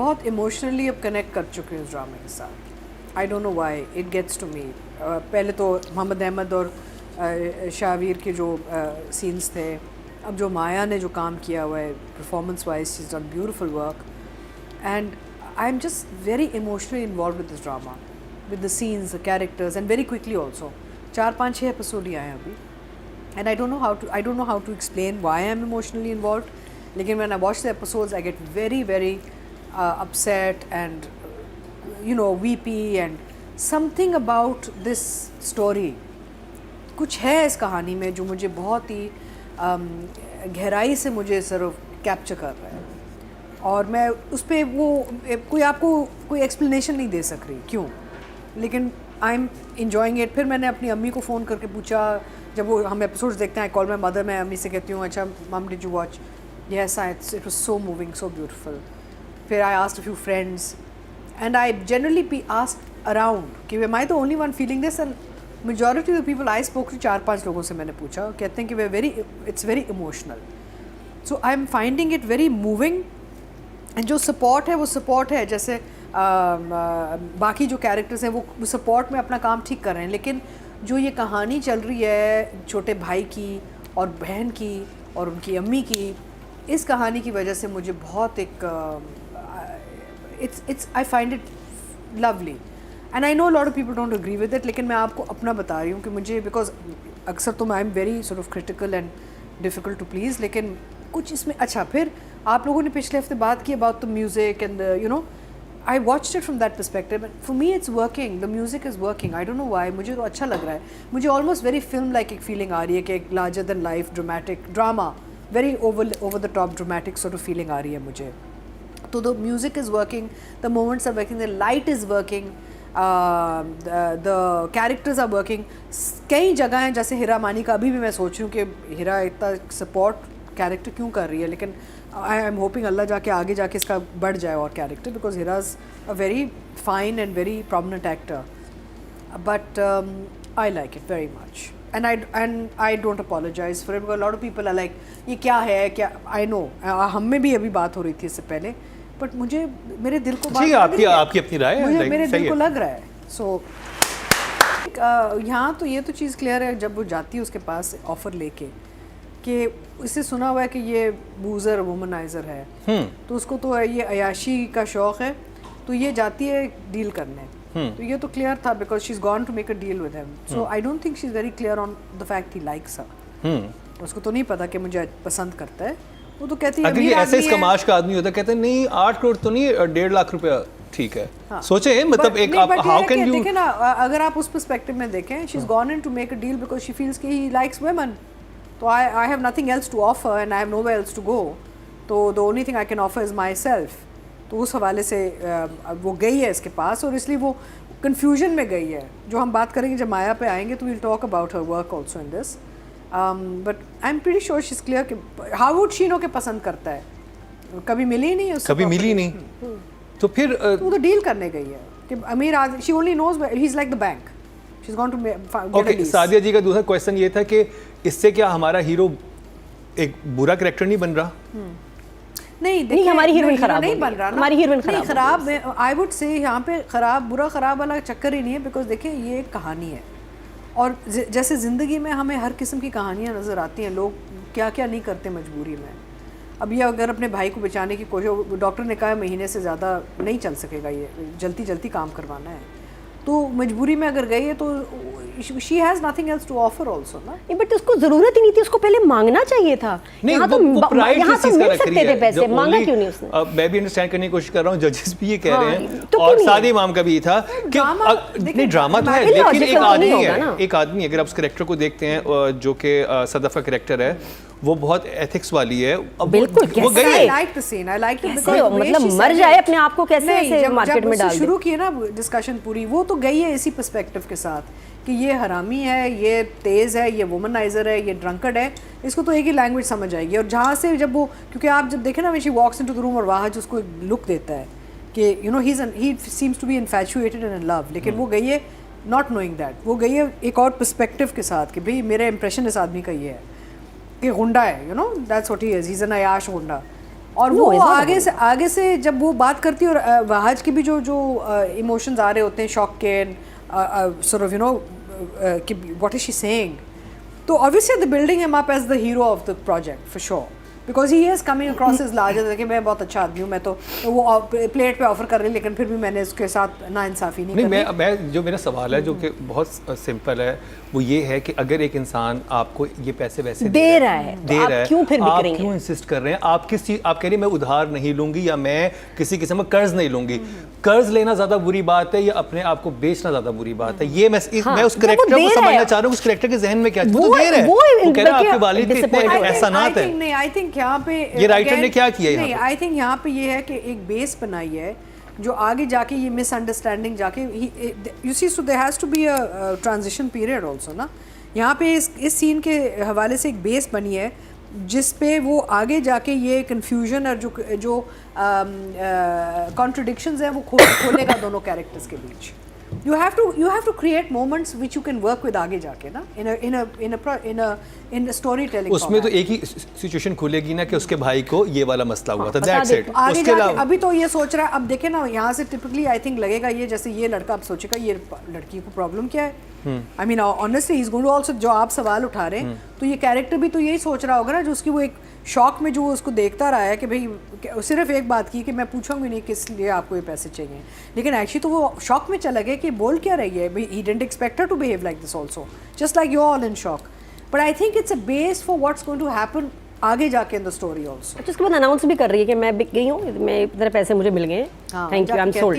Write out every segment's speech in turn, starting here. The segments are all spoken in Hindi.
बहुत इमोशनली अब कनेक्ट कर चुकी हूँ इस ड्रामे के साथ। I don't know why it gets to me. पहले तो मोहम्मद अहमद और शाहवीर के जो सीन्स थे, अब जो माया ने जो काम किया हुआ है performance wise, she is done beautiful work and I am just very emotionally involve with this drama, with the scenes, the characters and very quickly also. 4-5-6 episode ही आए हैं अभी and I don't know how to explain why I'm emotionally involved, लेकिन when I watch the episodes I get very upset and weepy and something about this story, कुछ है इस कहानी में जो मुझे बहुत ही गहराई से मुझे सिर्फ कैप्चर कर रहा है और मैं उस पर वो कोई आपको कोई एक्सप्लेनेशन नहीं दे सक रही क्यों, लेकिन आई एम इन्जॉइंग इट। फिर मैंने अपनी अम्मी को फ़ोन करके पूछा, जब वो हम एपिसोड्स देखते हैं, आई कॉल माई मदर, मैं अम्मी से कहती हूँ अच्छा mum did you watch, yes it was so moving, so beautiful. फिर I asked a few friends and I generally be asked around कि am I the only one feeling this, and majority of the people I spoke to 4-5 लोगों से मैंने पूछा, कहते हैं कि it's very emotional. So I am finding it very moving and जो सपोर्ट है वो सपोर्ट है, जैसे बाकी जो कैरेक्टर्स हैं वो सपोर्ट में अपना काम ठीक कर रहे हैं, लेकिन जो ये कहानी चल रही है छोटे भाई की और बहन की और उनकी अम्मी की, इस कहानी की वजह से मुझे बहुत एक it's I find it lovely and I know lot of people don't agree with it, लेकिन मैं आपको अपना बता रही हूँ कि मुझे, बिकॉज अक्सर तो I am very sort of critical and difficult to please, लेकिन कुछ इसमें अच्छा। फिर आप लोगों ने पिछले हफ्ते बात की about the music and I watched it from that perspective and for me it's working, the music is working, I don't know why, मुझे तो अच्छा लग रहा है, मुझे almost very film like एक feeling आ रही है कि एक larger than life dramatic drama, very over the top dramatic sort of feeling आ रही है मुझे। तो the music is working, the moments are working, the light is working, the characters are working। कई जगह हैं जैसे हीरा मानी का, अभी भी मैं सोच रही हूँ कि हीरा इतना सपोर्ट कैरेक्टर क्यों कर रही है, लेकिन आई एम होपिंग अल्लाह जाके आगे जाके इसका बढ़ जाए और character, because he's a very fine and very prominent actor, but I like it very much and I don't apologise for it, because lot of people are like ये क्या है क्या, आई नो हम में भी अभी बात हो रही थी इससे पहले, बट मुझे मेरे दिल को आपकी अपनी राय है, मुझे मेरे दिल को लग रहा है। सो यहाँ तो ये तो चीज़ क्लियर है, जब वो जाती है उसके पास ऑफ़र लेके कि इससे सुना हुआ है कि ये बूज़र वुमनाइज़र है, तो उसको तो ये अयाशी का शौक़ है, तो ये जाती है डील करने, तो ये तो क्लियर था because she is gone to make a deal with him, so I don't think she is very clear on the fact he likes her. उसको तो नहीं पता कि मुझे पसंद करता है, वो तो कहती है अगर ये ऐसे इस कमाश का आदमी होता, कहते हैं नहीं 8 करोड़ तो नहीं 1.5 लाख रुपया ठीक है। हाँ। सोचे मतलब एक आप हाउ कैन यू, देखें ना, अगर आप उस पर्सपेक्टिव में देखें, she is gone in to make a deal because she feels कि ही लाइक्स वुमेन, तो I have nothing else to offer and I have nowhere else to go, तो the only thing I can offer is myself। तो उस हवाले से वो गई है इसके पास और इसलिए वो confusion में गई है, जो हम बात करेंगे जब माया पे आएंगे तो we'll talk about her work also in this, but I'm pretty sure she's clear कि how would she know कि पसंद करता है, कभी मिली नहीं उससे, कभी मिली नहीं, तो फिर वो तो डील करने गई है कि अमीर आदमी, she only knows he's like the bank, she's gone to get a lease। Sadia जी का दूसरा क्वेश्चन ये था कि इससे क्या हमारा हीरो एक बुरा कैरेक्टर नहीं बन रहा? नहीं, हमारी हीरोइन खराब नहीं बन रहा, हमारी हीरोइन खराब आई वुड से यहाँ पे खराब वाला चक्कर ही नहीं है, बिकॉज देखिए ये एक कहानी है और जैसे ज़िंदगी में हमें हर किस्म की कहानियाँ नज़र आती हैं, लोग क्या क्या नहीं करते मजबूरी में। अब ये अगर अपने भाई को बचाने की कोशिश, डॉक्टर ने कहा महीने से ज़्यादा नहीं चल सकेगा, ये जल्दी काम करवाना है, तो मजबूरी में अगर गई है तो she has nothing else to offer also ना। बट उसको जरूरत ही नहीं थी, उसको पहले मांगना चाहिए था। यहाँ तो मिल सकते थे पैसे, मांगा क्यों नहीं उसने? मैं भी अंडरस्टैंड करने की कोशिश कर रहा हूँ, जजेस भी ये कह रहे हैं और सादी इमाम का भी था कि नहीं ड्रामा तो है, लेकिन एक आदमी अगर आप उस कैरेक्टर को देखते हैं जो कि सदफ का कैरेक्टर है, वो बहुत एथिक्स वाली है, बिल्कुल वो गई है, I like the scene, I like it because मतलब मर जाए अपने आप को कैसे ऐसे मार्केट में डाल दे। शुरू की है ना डिस्कशन पूरी, वो तो गई है इसी पर्सपेक्टिव के साथ कि ये हरामी है, ये तेज़ है, ये वुमनाइजर है, ये ड्रंकर्ड है, इसको तो एक ही लैंग्वेज समझ आएगी। और जहाँ से जब वो, क्योंकि आप जब देखें ना, when she walks into the room और वहाँ जो उसको लुक देता है कि you know he seems to be infatuated and in love, लेकिन वो गई है not knowing that, वो गई है एक और पर्सपेक्टिव के साथ कि भाई मेरा इंप्रेशन इस आदमी का ये है कि गुंडा है, you know that's what he is, he's an अयाश गुंडा। और वो आगे से जब वो बात करती है और वहाज के भी जो इमोशंस आ रहे होते हैं शॉक के sort of कि what is she saying, तो obviously they're building him up as the hero of the project for sure because he is coming across as larger कि मैं बहुत अच्छा आदमी हूँ, मैं तो वो प्लेट पे ऑफर कर रही लेकिन फिर भी मैंने उसके साथ नाइंसाफ़ी नहीं करी। मैं जो मेरा सवाल है जो कि बहुत सिंपल है वो ये है कि अगर एक इंसान आपको ये पैसे वैसे दे रहा है क्यों फिर आप क्यों इंसिस्ट कर रहे हैं? आप किस चीज आप कह रही हैं मैं उधार नहीं लूंगी या मैं किसी किस्म का कर्ज नहीं लूंगी। कर्ज लेना ज्यादा बुरी बात है या अपने आप को बेचना ज्यादा बुरी बात है? ये मैं उस कैरेक्टर को समझना चाह रहा हूँ, उस कैरेक्टर के जहन में क्या वो दे रहा है, वो कह रहा है आपके वालिद के इतने एहसानात हैं। नहीं, आई थिंक यहाँ पे ये राइटर ने क्या किया नहीं, आई थिंक यहाँ पे ये है कि एक बेस बनाई है जो आगे जाके ये मिसअंडरस्टैंडिंग जाके you see so there has to be a transition period also ना। यहाँ पे इस सीन के हवाले से एक बेस बनी है जिस पे वो आगे जाके ये कन्फ्यूजन और जो कॉन्ट्रडिक्शंस हैं वो खोलेगा दोनों कैरेक्टर्स के बीच। you have to create moments which you can work with आगे जाके ना in a storytelling उसमें तो एक ही सिचुएशन खुलेगी ना कि उसके भाई को ये वाला मसला हुआ था, that's it। आगे जाके अभी तो ये सोच रहा है, अब देखे ना यहाँ से टिपिकली आई थिंक लगेगा ये जैसे ये लड़का अब सोचेगा ये लड़की को प्रॉब्लम क्या है। I mean honestly he is going to also, जो आप सवाल उठा रहे हैं तो ये कैरेक्टर भी तो यही सोच रहा होगा ना, जो उसकी वो एक शॉक में जो उसको देखता रहा है कि भाई सिर्फ एक बात की कि मैं पूछूंगी नहीं किस लिए आपको ये पैसे चाहिए, लेकिन एक्चुअली तो वो शॉक में चला गया कि बोल क्या रही है भाई। He didn't expect her to behave like this also, just like you all in shock, but I think it's a base for what's going to happen आगे जाके इन द स्टोरी आल्सो। अच्छा, उसके बाद अनाउंस भी कर रही है कि मैं बिक गई हूँ, मैं इतने पैसे मुझे मिल गए, thank you, I am sold.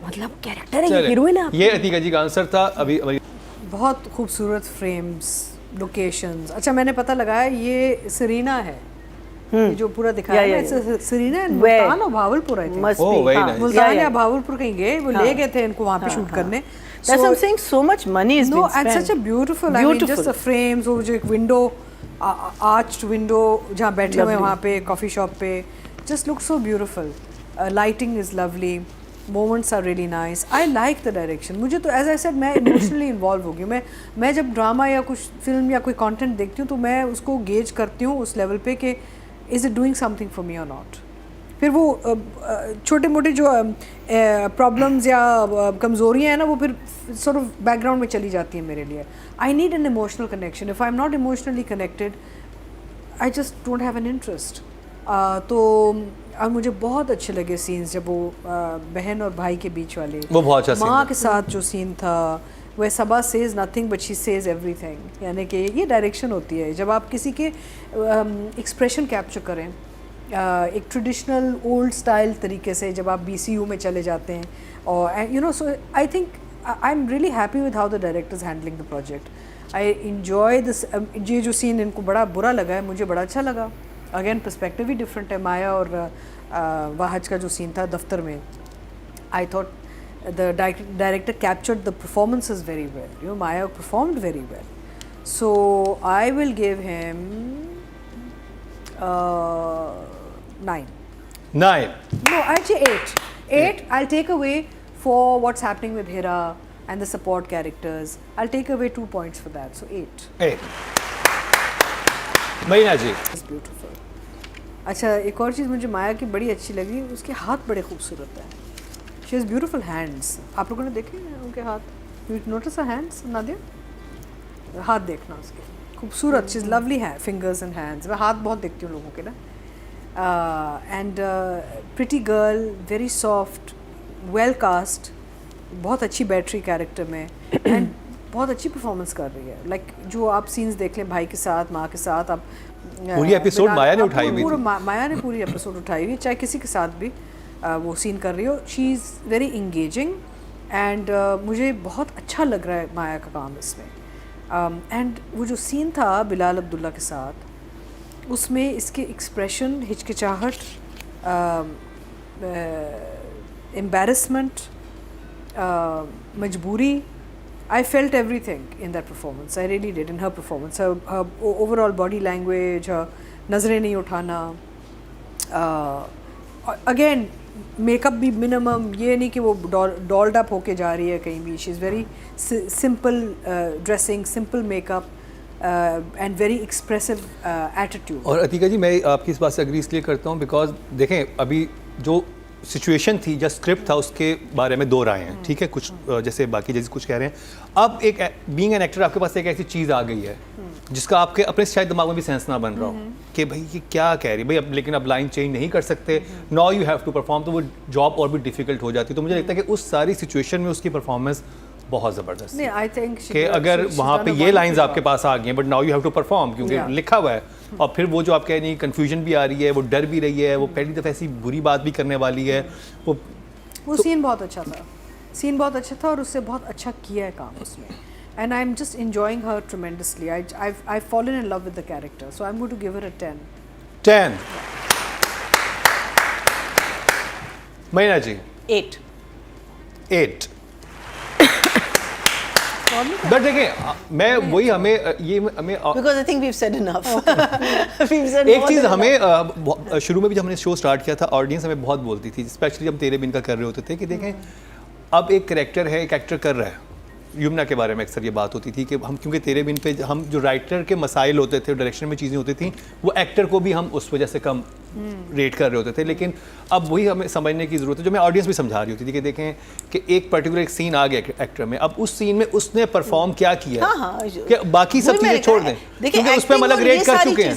मतलब कैरेक्टर है, हीरोइन है। ये अतीका जी का आंसर था। अभी बहुत खूबसूरत फ्रेम्स, लोकेशंस। अच्छा, मैंने पता लगाया ये सरीना है, ये जो पूरा दिखाया है सरीना मुल्तान और भावलपुर, आई थिंक मुल्तान या भावलपुर कहीं गए, वो ले गए थे इनको वहाँ पे शूट करने। That's I'm saying so much money is being spent. No, and such a beautiful, I mean just the frames, वो जो एक विंडो, आर्च्ड विंडो जहाँ बैठे हुए वहाँ पे कॉफी शॉप पे, just looks so beautiful. Lighting is lovely. Moments are really nice. I like the direction. मुझे तो as I said मैं emotionally involved हो गई। मैं जब ड्रामा या कुछ फिल्म या कोई कंटेंट देखती हूँ तो मैं उसको गेज करती हूँ उस लेवल पे कि is it doing something for me or not। फिर वो छोटे मोटे जो प्रॉब्लम्स या कमज़ोरियाँ हैं ना वो फिर sort of बैकग्राउंड में चली जाती हैं मेरे लिए। I need an emotional connection. If I'm not emotionally connected, I just don't have an interest. तो और मुझे बहुत अच्छे लगे सीन्स जब वो बहन और भाई के बीच वाले, वो बहुत अच्छा माँ के साथ जो सीन था, वह Saba says nothing but she says everything. यानी कि ये डायरेक्शन होती है जब आप किसी के एक्सप्रेशन कैप्चर करें एक ट्रेडिशनल ओल्ड स्टाइल तरीके से, जब आप BCU में चले जाते हैं और you know, so I think I am really happy with how the director is handling the project. I enjoy this. ये जो सीन इनको बड़ा बुरा लगा है, मुझे बड़ा अच्छा लगा। अगेन पर्सपेक्टिव ही डिफरेंट है। माया और वाहज का जो सीन था दफ्तर में, I thought the director captured the performances very well. You know, Maya performed very well. So I will give him 9. 9. No, actually 8. 8. I'll take away for what's happening with Hira and the support characters. I'll take away 2 points for that. So 8. 8. महीना जी। It's beautiful. अच्छा, एक और चीज़ मुझे माया की बड़ी अच्छी लगी, उसके हाथ बड़े खूबसूरत हैं। She has beautiful hands. आप लोगों ने देखे उनके हाथ? You notice her hands, Nadia? हाथ देखना उसके, खूबसूरत। She's lovely fingers and hands. मैं हाथ बहुत देखती हूँ लोगों के ना। And pretty girl, very soft, well cast, बहुत अच्छी बैटरी कैरेक्टर में and बहुत अच्छी परफॉर्मेंस कर रही है। Like जो आप सीन्स देख लें भाई के साथ, माँ के साथ, आप पूरी एपिसोड माया ने उठाई हुई थी। माया ने पूरी एपिसोड उठाई हुई, चाहे किसी के साथ भी वो सीन कर रही हो। She is very engaging and मुझे बहुत अच्छा लग रहा है माया का काम इसमें। एंड वो जो सीन था बिलाल अब्दुल्ला के साथ, उसमें इसके एक्सप्रेशन, हिचकिचाहट, एम्बैरसमेंट, मजबूरी, I felt everything in that performance. I really did, in her performance. Her overall body language, her नज़रें नहीं उठाना, again मेकअप भी मिनिमम, ये नहीं कि वो डॉल्ड अप होके जा रही है कहीं भी। She is very simple dressing, simple makeup, and very expressive attitude. और अतिका जी मैं आपकी इस बात से अग्री इसलिए करता हूँ बिकॉज देखें अभी जो सिचुएशन थी जो स्क्रिप्ट था उसके बारे में दो राय हैं, ठीक है, कुछ जैसे बाकी जैसे कुछ कह रहे हैं। अब एक बीइंग एन एक्टर आपके पास एक ऐसी चीज़ आ गई है जिसका आपके अपने शायद दिमाग में भी सेंस ना बन रहा हो कि भाई ये क्या कह रही है भाई, अब लेकिन अब लाइन चेंज नहीं कर सकते, now you have to perform, तो वो जॉब और भी डिफिकल्ट हो जाती है। तो मुझे लगता है कि उस सारी सिचुएशन में उसकी परफॉर्मेंस बहुत ज़बरदस्त नहीं, I think कि अगर वहाँ पे ये लाइंस आपके पास आ गई हैं but now you have to perform क्योंकि लिखा हुआ है, और फिर वो जो आप कह रही हैं कंफ्यूजन भी आ रही है, वो डर भी रही है, वो पहली दफ़ा ऐसी बुरी बात भी करने वाली है, वो सीन बहुत अच्छा था, सीन बहुत अच्छा था और उससे बहुत अच्छा किया है काम उसमें। And I'm just enjoying her tremendously. I've fallen in love with the character, so I'm going to give her a 10. 10 महीना जी 8 बट देखिए मैं वही हमें because I think we've said enough. We've said एक more चीज़ than हमें enough. शुरू में भी जब हमने शो स्टार्ट किया था ऑडियंस हमें बहुत बोलती थी, स्पेशली जब तेरे बिन का कर रहे होते थे कि देखें अब एक कैरेक्टर है, एक एक्टर कर रहा है। यमुना के बारे में अक्सर ये बात होती थी कि हम क्योंकि तेरे बिन पे हम जो राइटर के मसाइल होते थे, डायरेक्शन में चीज़ें होती थी, वो एक्टर को भी हम उस वजह से कम रेट कर रहे होते थे। लेकिन अब वही हमें समझने की ज़रूरत है, जो मैं ऑडियंस भी समझा रही होती थी कि देखें कि एक पर्टिकुलर एक सीन आ गया एक्टर में, अब उस सीन में उसने परफॉर्म क्या किया है, कि बाकी सब चीज़ें छोड़ दें क्योंकि उस पर हम अलग रेट कर चुके हैं।